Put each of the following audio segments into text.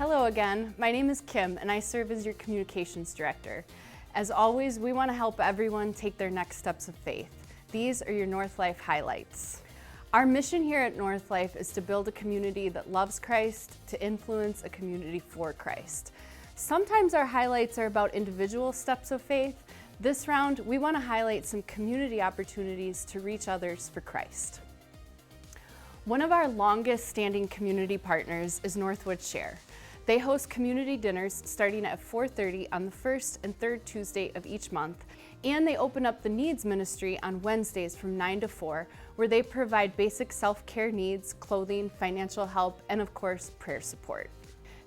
Hello again, my name is Kim and I serve as your communications director. As always, we want to help everyone take their next steps of faith. These are your Northlife highlights. Our mission here at Northlife is to build a community that loves Christ, to influence a community for Christ. Sometimes our highlights are about individual steps of faith. This round, we want to highlight some community opportunities to reach others for Christ. One of our longest standing community partners is Northwood Share. They host community dinners starting at 4:30 on the first and third Tuesday of each month, and they open up the Needs Ministry on Wednesdays from 9 to 4, where they provide basic self-care needs, clothing, financial help, and of course, prayer support.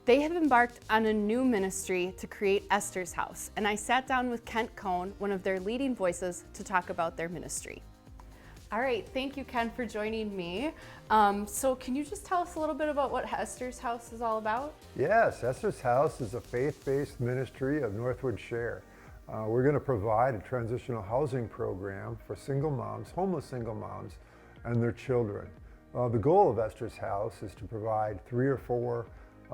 They have embarked on a new ministry to create Esther's House, and I sat down with Kent Cohn, one of their leading voices, to talk about their ministry. All right, thank you, Ken, for joining me. So can you just tell us a little bit about what Esther's House is all about? Yes, Esther's House is a faith-based ministry of Northwood Share. We're going to provide a transitional housing program for single moms, homeless single moms, and their children. The goal of Esther's House is to provide 3 or 4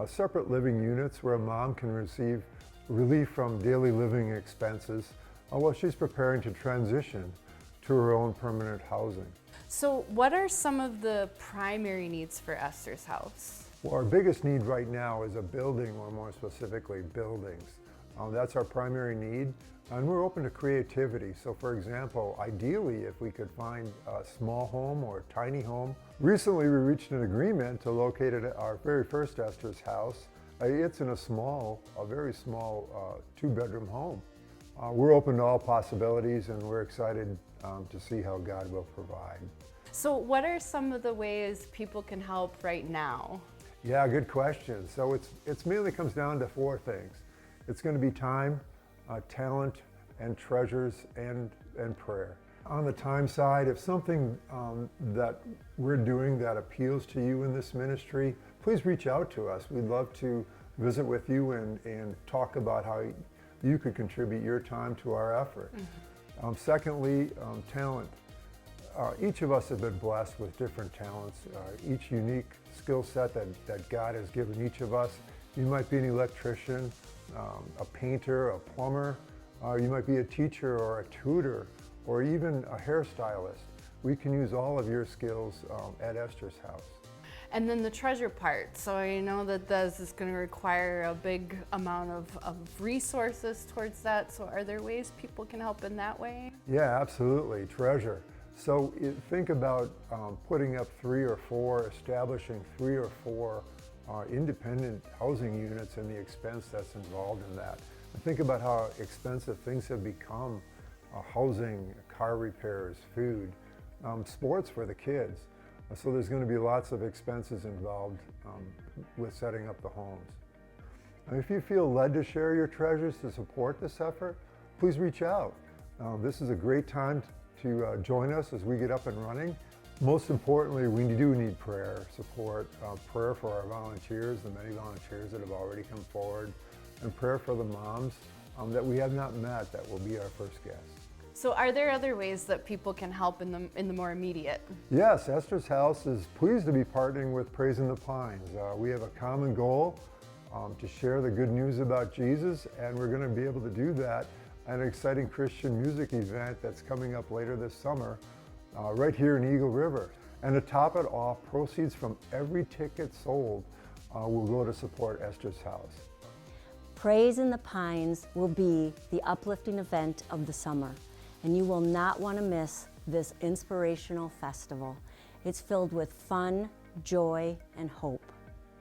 separate living units where a mom can receive relief from daily living expenses while she's preparing to transition to her own permanent housing. So what are some of the primary needs for Esther's House? Well, our biggest need right now is a building, or more specifically buildings. That's our primary need, and we're open to creativity. So for example, ideally if we could find a small home or a tiny home. Recently we reached an agreement to locate it at our very first Esther's House. It's in a very small 2-bedroom home. We're open to all possibilities, and we're excited to see how God will provide. So what are some of the ways people can help right now? Yeah, good question. So it's mainly comes down to 4 things. It's going to be time, talent, and treasures, and prayer. On the time side, if something that we're doing that appeals to you in this ministry, please reach out to us. We'd love to visit with you and talk about how you could contribute your time to our effort. Mm-hmm. Secondly, talent. Each of us have been blessed with different talents, each unique skill set that God has given each of us. You might be an electrician, a painter, a plumber, you might be a teacher or a tutor, or even a hairstylist. We can use all of your skills at Esther's House. And then the treasure part. So I know that this is going to require a big amount of resources towards that. So are there ways people can help in that way? Yeah, absolutely, treasure. So think about putting up 3 or 4, establishing 3 or 4 independent housing units and the expense that's involved in that. And think about how expensive things have become, housing, car repairs, food, sports for the kids. So there's going to be lots of expenses involved with setting up the homes. And if you feel led to share your treasures to support this effort, please reach out. This is a great time to join us as we get up and running. Most importantly, we do need prayer support, prayer for our volunteers, the many volunteers that have already come forward, and prayer for the moms that we have not met that will be our first guests. So are there other ways that people can help in the more immediate? Yes, Esther's House is pleased to be partnering with Praise in the Pines. We have a common goal to share the good news about Jesus, and we're going to be able to do that at an exciting Christian music event that's coming up later this summer right here in Eagle River. And to top it off, proceeds from every ticket sold will go to support Esther's House. Praise in the Pines will be the uplifting event of the summer, and you will not want to miss this inspirational festival. It's filled with fun, joy, and hope.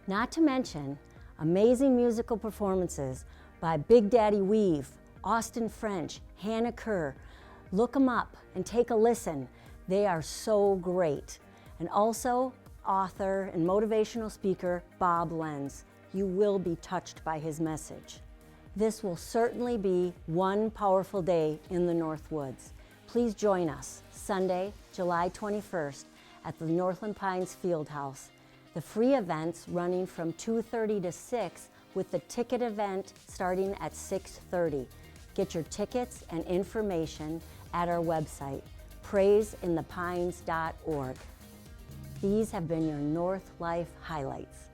Not to mention amazing musical performances by Big Daddy Weave, Austin French, Hannah Kerr. Look them up and take a listen. They are so great. And also author and motivational speaker Bob Lenz. You will be touched by his message. This will certainly be one powerful day in the Northwoods. Please join us Sunday, July 21st at the Northland Pines Fieldhouse. The free events running from 2:30 to 6 with the ticket event starting at 6:30. Get your tickets and information at our website, praiseinthepines.org. These have been your Northlife highlights.